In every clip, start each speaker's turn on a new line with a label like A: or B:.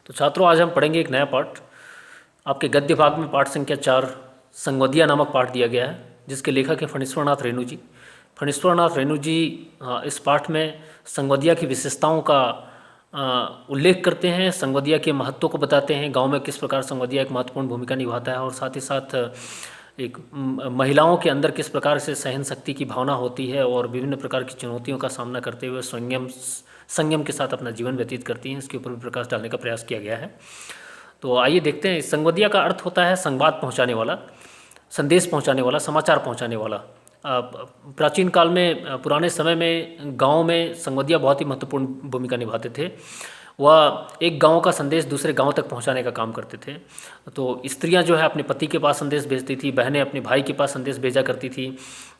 A: तो छात्रों, आज हम पढ़ेंगे एक नया पाठ। आपके गद्य भाग में पाठ संख्या 4 संगवदिया नामक पाठ दिया गया है, जिसके लेखक हैं फणीश्वरनाथ रेणु जी। फणीश्वरनाथ रेणु जी इस पाठ में संगवदिया की विशेषताओं का उल्लेख करते हैं, संगवदिया के महत्व को बताते हैं, गांव में किस प्रकार संगवदिया एक महत्वपूर्ण भूमिका निभाता है, और साथ ही साथ एक महिलाओं के अंदर किस प्रकार से सहन शक्ति की भावना होती है और विभिन्न प्रकार की चुनौतियों का सामना करते हुए संयम के साथ अपना जीवन व्यतीत करती हैं। इसके ऊपर भी प्रकाश डालने का प्रयास किया गया है। तो आइए देखते हैं। संगवदिया का अर्थ होता है संवाद पहुंचाने वाला, संदेश पहुंचाने वाला, समाचार पहुंचाने वाला। प्राचीन काल में, पुराने समय में गांव में संगवदिया बहुत ही महत्वपूर्ण भूमिका निभाते थे। वह एक गांव का संदेश दूसरे गांव तक पहुंचाने का काम करते थे। तो स्त्रियां जो है अपने पति के पास संदेश भेजती थी, बहनें अपने भाई के पास संदेश भेजा करती थी।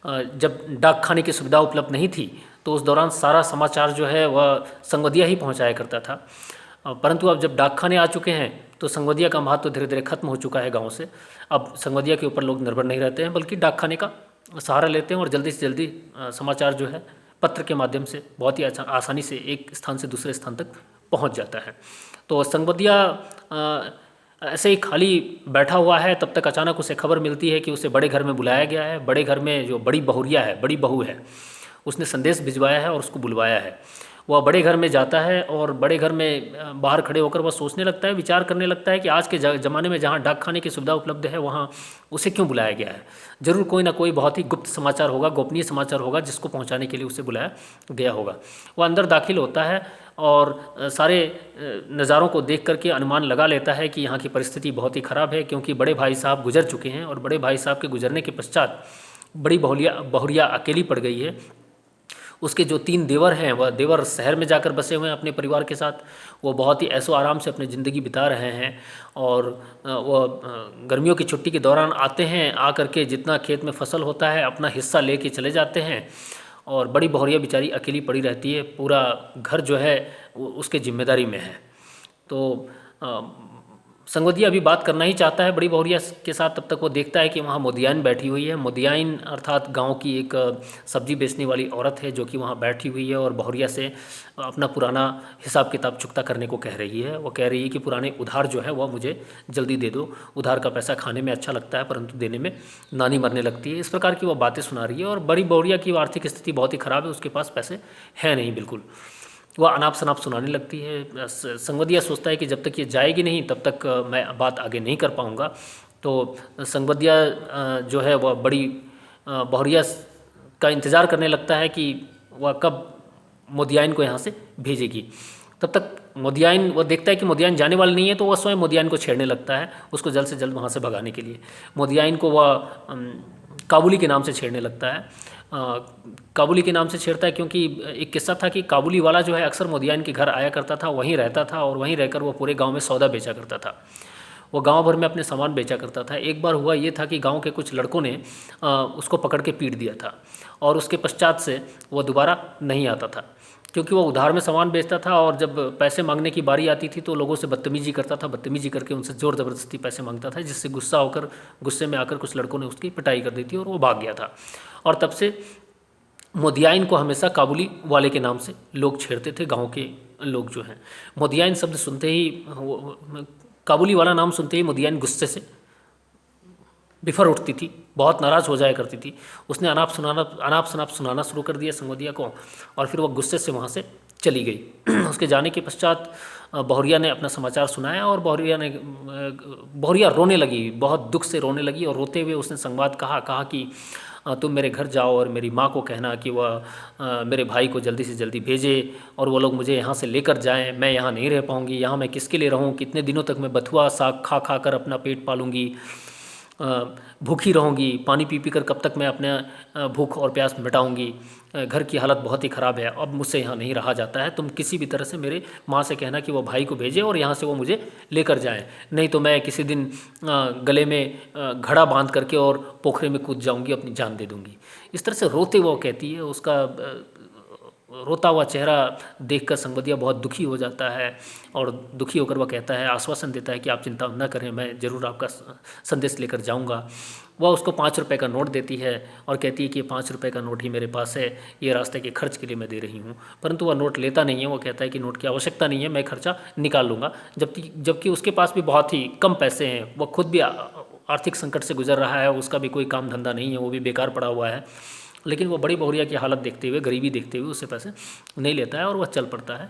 A: जब डाक खाने की सुविधा उपलब्ध नहीं थी तो उस दौरान सारा समाचार जो है वह संगवदिया ही पहुंचाया करता था। परंतु अब जब डाक खाने आ चुके हैं तो संगवदिया का महत्व धीरे धीरे खत्म हो चुका है गाँव से। अब संगवदिया के ऊपर लोग निर्भर नहीं रहते हैं, बल्कि डाक खाने का सहारा लेते हैं और जल्दी से जल्दी समाचार जो है पत्र के माध्यम से बहुत ही आसानी से एक स्थान से दूसरे स्थान तक पहुंच जाता है। तो संगवदिया ऐसे ही खाली बैठा हुआ है, तब तक अचानक उसे खबर मिलती है कि उसे बड़े घर में बुलाया गया है। बड़े घर में जो बड़ी बहुरिया है, बड़ी बहू है, उसने संदेश भिजवाया है और उसको बुलवाया है। वह बड़े घर में जाता है और बड़े घर में बाहर खड़े होकर वह सोचने लगता है, विचार करने लगता है कि आज के ज़माने में जहाँ डाक खाने की सुविधा उपलब्ध है वहाँ उसे क्यों बुलाया गया है। ज़रूर कोई ना कोई बहुत ही गुप्त समाचार होगा, गोपनीय समाचार होगा, जिसको पहुँचाने के लिए उसे बुलाया गया होगा। वह अंदर दाखिल होता है और सारे नज़ारों को देख करके अनुमान लगा लेता है कि यहाँ की परिस्थिति बहुत ही ख़राब है, क्योंकि बड़े भाई साहब गुजर चुके हैं और बड़े भाई साहब के गुजरने के पश्चात बड़ी बहुरिया अकेली पड़ गई है। उसके जो 3 देवर हैं, वह देवर शहर में जाकर बसे हुए हैं अपने परिवार के साथ। वो बहुत ही ऐशो आराम से अपनी ज़िंदगी बिता रहे हैं और वह गर्मियों की छुट्टी के दौरान आते हैं, आकर के जितना खेत में फसल होता है अपना हिस्सा लेके चले जाते हैं और बड़ी बहुरिया बेचारी अकेली पड़ी रहती है। पूरा घर जो है उसके जिम्मेदारी में है। तो संगवदिया अभी बात करना ही चाहता है बड़ी बहुरिया के साथ, तब तक वो देखता है कि वहाँ मोदियाइन बैठी हुई है। मोदियाइन अर्थात गांव की एक सब्जी बेचने वाली औरत है, जो कि वहाँ बैठी हुई है और बहुरिया से अपना पुराना हिसाब किताब चुकता करने को कह रही है। वो कह रही है कि पुराने उधार जो है वह मुझे जल्दी दे दो। उधार का पैसा खाने में अच्छा लगता है परंतु देने में नानी मरने लगती है। इस प्रकार की वो बातें सुना रही है और बड़ी बहुरिया की आर्थिक स्थिति बहुत ही ख़राब है, उसके पास पैसे हैं नहीं बिल्कुल। वह अनाप शनाप सुनाने लगती है। संगवदिया सोचता है कि जब तक ये जाएगी नहीं तब तक मैं बात आगे नहीं कर पाऊँगा। तो संगवदिया जो है वह बड़ी बहुरिया का इंतज़ार करने लगता है कि वह कब मोदियाइन को यहाँ से भेजेगी। तब तक मोदियाइन, वह देखता है कि मोदियाइन जाने वाली नहीं है, तो वह स्वयं मोदियाइन को छेड़ने लगता है, उसको जल्द से जल्द वहाँ से भगाने के लिए। मोदियाइन को वह काबुली के नाम से छेड़ने लगता है। काबुली के नाम से छेड़ता है क्योंकि एक किस्सा था कि काबुली वाला जो है अक्सर मोदियाइन के घर आया करता था, वहीं रहता था और वहीं रहकर वो पूरे गांव में सौदा बेचा करता था। वो गांव भर में अपने सामान बेचा करता था। एक बार हुआ ये था कि गांव के कुछ लड़कों ने उसको पकड़ के पीट दिया था और उसके पश्चात से वो दोबारा नहीं आता था, क्योंकि वो उधार में सामान बेचता था और जब पैसे मांगने की बारी आती थी तो लोगों से बदतमीजी करता था। बदतमीजी करके उनसे ज़ोर ज़बरदस्ती पैसे मांगता था, जिससे गुस्से में आकर कुछ लड़कों ने उसकी पिटाई कर दी थी और वो भाग गया था। और तब से मोदियाइन को हमेशा काबुली वाले के नाम से लोग छेड़ते थे, गांव के लोग जो हैं। मोदियाइन शब्द सुनते ही, काबुली वाला नाम सुनते ही मोदियाइन गुस्से से बिफर उठती थी, बहुत नाराज़ हो जाया करती थी। उसने अनाप शनाप सुनाना शुरू कर दिया संगवदिया को और फिर वह गुस्से से वहाँ से चली गई। उसके जाने के पश्चात बहुरिया ने अपना समाचार सुनाया और बहुरिया रोने लगी, बहुत दुख से रोने लगी और रोते हुए उसने संवाद कहा कि तुम मेरे घर जाओ और मेरी माँ को कहना कि वह मेरे भाई को जल्दी से जल्दी भेजे और वो लोग मुझे यहाँ से लेकर जाएं। मैं यहाँ नहीं रह पाऊँगी, यहाँ मैं किसके लिए रहूँ? कितने दिनों तक मैं बथुआ साग खा खा कर अपना पेट पालूँगी, भूखी रहूँगी, पानी पी पी कर कब तक मैं अपने भूख और प्यास मिटाऊँगी? घर की हालत बहुत ही ख़राब है, अब मुझसे यहाँ नहीं रहा जाता है। तुम किसी भी तरह से मेरे माँ से कहना कि वो भाई को भेजे और यहाँ से वो मुझे लेकर जाएं, नहीं तो मैं किसी दिन गले में घड़ा बांध करके और पोखरे में कूद जाऊँगी, अपनी जान दे दूँगी। इस तरह से रोते वो कहती है। रोता हुआ चेहरा देखकर संवदिया बहुत दुखी हो जाता है और दुखी होकर वह कहता है, आश्वासन देता है कि आप चिंता न करें, मैं ज़रूर आपका संदेश लेकर जाऊंगा। वह उसको 5 रुपए का नोट देती है और कहती है कि 5 रुपए का नोट ही मेरे पास है, ये रास्ते के खर्च के लिए मैं दे रही हूँ। परंतु वह नोट लेता नहीं है, वो कहता है कि नोट की आवश्यकता नहीं है, मैं खर्चा निकाल लूँगा। जबकि उसके पास भी बहुत ही कम पैसे हैं, वह खुद भी आर्थिक संकट से गुजर रहा है, उसका भी कोई काम धंधा नहीं है, वो भी बेकार पड़ा हुआ है। लेकिन वो बड़ी बहुरिया की हालत देखते हुए, गरीबी देखते हुए उससे पैसे नहीं लेता है और वह चल पड़ता है।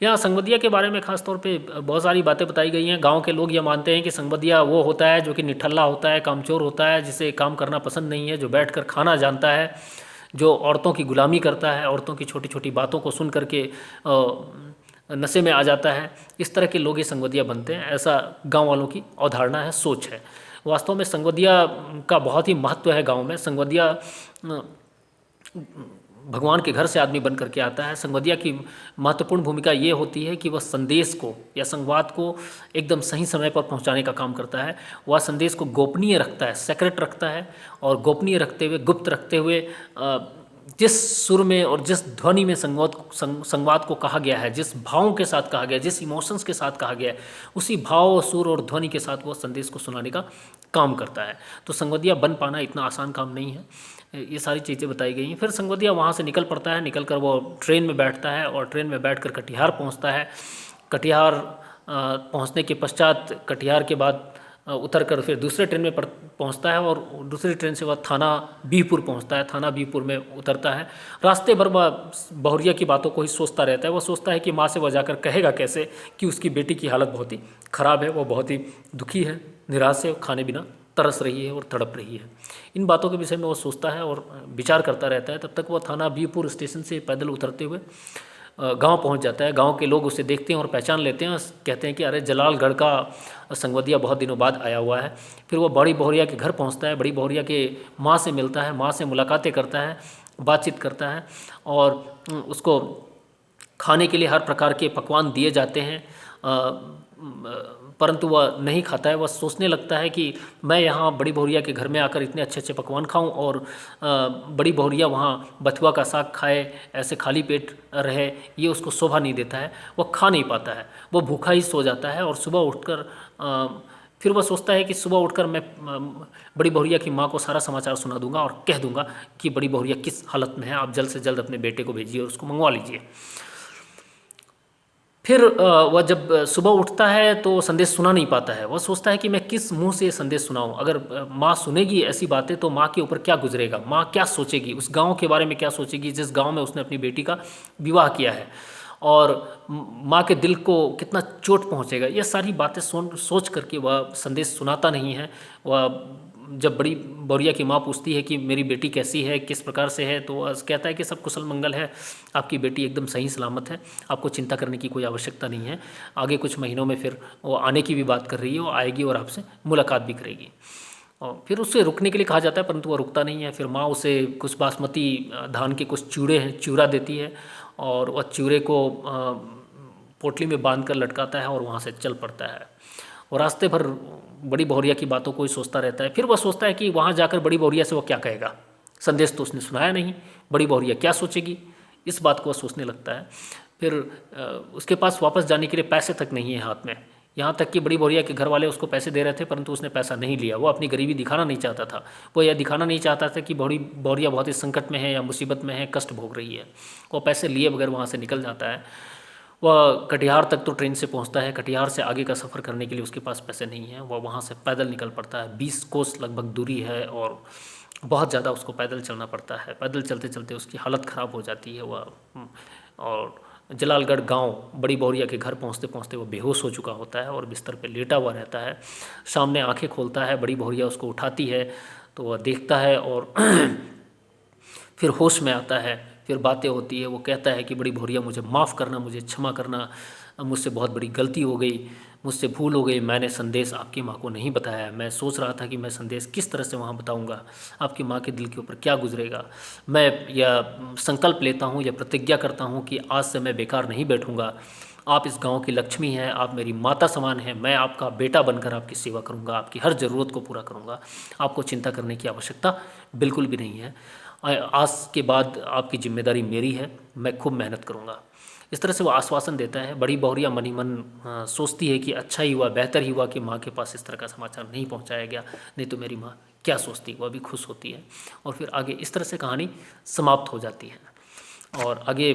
A: यहाँ संवदिया के बारे में खास तौर पे बहुत सारी बातें बताई गई हैं। गांव के लोग ये मानते हैं कि संवदिया वो होता है जो कि निठल्ला होता है, कामचोर होता है, जिसे काम करना पसंद नहीं है, जो बैठकर खाना जानता है, जो औरतों की गुलामी करता है, औरतों की छोटी छोटी बातों को सुन करके नशे में आ जाता है। इस तरह के लोग ये संवदिया बनते हैं, ऐसा गाँव वालों की अवधारणा है, सोच है। वास्तव में संवदिया का बहुत ही महत्व है गाँव में। संवदिया भगवान के घर से आदमी बन करके आता है। संवदिया की महत्वपूर्ण भूमिका ये होती है कि वह संदेश को या संवाद को एकदम सही समय पर पहुंचाने का काम करता है। वह संदेश को गोपनीय रखता है, सेक्रेट रखता है, और गोपनीय रखते हुए, गुप्त रखते हुए जिस सुर में और जिस ध्वनि में संवाद को कहा गया है, जिस भावों के साथ कहा गया है, जिस इमोशंस के साथ कहा गया है, उसी भाव, सुर और ध्वनि के साथ वो संदेश को सुनाने का काम करता है। तो संवदिया बन पाना इतना आसान काम नहीं है। ये सारी चीज़ें बताई गई हैं। फिर संवदिया वहाँ से निकल पड़ता है, निकल कर वो ट्रेन में बैठता है और ट्रेन में बैठकर कटिहार पहुँचता है। कटिहार पहुँचने के पश्चात, कटिहार के बाद उतर कर फिर दूसरे ट्रेन में पहुंचता है और दूसरी ट्रेन से वह थाना बीहपुर पहुंचता है। थाना बीहपुर में उतरता है। रास्ते भर वह बहुरिया की बातों को ही सोचता रहता है। वह सोचता है कि माँ से वह जाकर कहेगा कैसे कि उसकी बेटी की हालत बहुत ही ख़राब है, वह बहुत ही दुखी है, निराश है, खाने बिना तरस रही है और तड़प रही है। इन बातों के विषय में वो सोचता है और विचार करता रहता है। तब तक वो थाना बीहपुर स्टेशन से पैदल उतरते हुए गांव पहुंच जाता है। गांव के लोग उसे देखते हैं और पहचान लेते हैं और कहते हैं कि अरे जलालगढ़ का संवदिया बहुत दिनों बाद आया हुआ है। फिर वो बड़ी बहुरिया के घर पहुंचता है, बड़ी बहुरिया के माँ से मिलता है, माँ से मुलाकातें करता है, बातचीत करता है और उसको खाने के लिए हर प्रकार के पकवान दिए जाते हैं, परंतु वह नहीं खाता है। वह सोचने लगता है कि मैं यहाँ बड़ी बहुरिया के घर में आकर इतने अच्छे अच्छे पकवान खाऊं और बड़ी बहुरिया वहाँ बथुआ का साग खाए, ऐसे खाली पेट रहे, ये उसको शोभा नहीं देता है। वह खा नहीं पाता है, वह भूखा ही सो जाता है। और सुबह उठकर फिर वह सोचता है कि सुबह उठकर मैं बड़ी बहुरिया की माँ को सारा समाचार सुना दूंगा और कह दूंगा कि बड़ी बहुरिया किस हालत में है, आप जल्द से जल्द अपने बेटे को भेजिए और उसको मंगवा लीजिए। फिर वह जब सुबह उठता है तो संदेश सुना नहीं पाता है। वह सोचता है कि मैं किस मुंह से ये संदेश सुनाऊं। अगर माँ सुनेगी ऐसी बातें तो माँ के ऊपर क्या गुजरेगा, माँ क्या सोचेगी, उस गांव के बारे में क्या सोचेगी जिस गांव में उसने अपनी बेटी का विवाह किया है, और माँ के दिल को कितना चोट पहुंचेगा। ये सारी बातें सोच करके वह संदेश सुनाता नहीं है। वह जब बड़ी बहुरिया की माँ पूछती है कि मेरी बेटी कैसी है, किस प्रकार से है, तो वह कहता है कि सब कुशल मंगल है, आपकी बेटी एकदम सही सलामत है, आपको चिंता करने की कोई आवश्यकता नहीं है। आगे कुछ महीनों में फिर वो आने की भी बात कर रही है, वो आएगी और आपसे मुलाकात भी करेगी। और फिर उससे रुकने के लिए कहा जाता है, परंतु वह रुकता नहीं है। फिर माँ उसे कुछ बासमती धान के कुछ चूरा देती है और वह चूरे को पोटली में बांध कर लटकाता है और वहाँ से चल पड़ता है। और रास्ते भर बड़ी बहुरिया की बातों को ही सोचता रहता है। फिर वह सोचता है कि वहाँ जाकर बड़ी बहुरिया से वो क्या कहेगा, संदेश तो उसने सुनाया नहीं, बड़ी बहुरिया क्या सोचेगी, इस बात को वह सोचने लगता है। फिर उसके पास वापस जाने के लिए पैसे तक नहीं है हाथ में। यहाँ तक कि बड़ी बहुरिया के घर वाले उसको पैसे दे रहे थे, परंतु उसने पैसा नहीं लिया। वो अपनी गरीबी दिखाना नहीं चाहता था। वो यह दिखाना नहीं चाहता था कि बड़ी बहुरिया बहुत ही संकट में है या मुसीबत में है, कष्ट भोग रही है। वो पैसे लिए बगैर वहाँ से निकल जाता है। वह कटिहार तक तो ट्रेन से पहुंचता है। कटिहार से आगे का सफ़र करने के लिए उसके पास पैसे नहीं हैं। वह वहाँ से पैदल निकल पड़ता है। 20 कोस लगभग दूरी है और बहुत ज़्यादा उसको पैदल चलना पड़ता है। पैदल चलते चलते उसकी हालत ख़राब हो जाती है। वह और जलालगढ़ गांव बड़ी बहुरिया के घर पहुंचते पहुंचते वो बेहोश हो चुका होता है और बिस्तर पे लेटा हुआ रहता है। सामने आंखें खोलता है, बड़ी बहुरिया उसको उठाती है तो वह देखता है और फिर होश में आता है। फिर बातें होती है। वो कहता है कि बड़ी बहुरिया मुझे माफ़ करना, मुझे क्षमा करना, मुझसे बहुत बड़ी गलती हो गई, मुझसे भूल हो गई, मैंने संदेश आपकी माँ को नहीं बताया। मैं सोच रहा था कि मैं संदेश किस तरह से वहाँ बताऊँगा, आपकी माँ के दिल के ऊपर क्या गुजरेगा। मैं यह संकल्प लेता हूँ, यह प्रतिज्ञा करता हूँ कि आज से मैं बेकार नहीं बैठूँगा। आप इस गांव की लक्ष्मी हैं, आप मेरी माता समान हैं। मैं आपका बेटा बनकर आपकी सेवा करूंगा, आपकी हर ज़रूरत को पूरा करूंगा। आपको चिंता करने की आवश्यकता बिल्कुल भी नहीं है। आज के बाद आपकी जिम्मेदारी मेरी है, मैं खूब मेहनत करूँगा। इस तरह से वो आश्वासन देता है। बड़ी बहुरिया मन ही मन सोचती है कि अच्छा ही हुआ, बेहतर ही हुआ कि माँ के पास इस तरह का समाचार नहीं पहुँचाया गया, नहीं तो मेरी माँ क्या सोचती, वो भी खुश होती है। और फिर आगे इस तरह से कहानी समाप्त हो जाती है। और आगे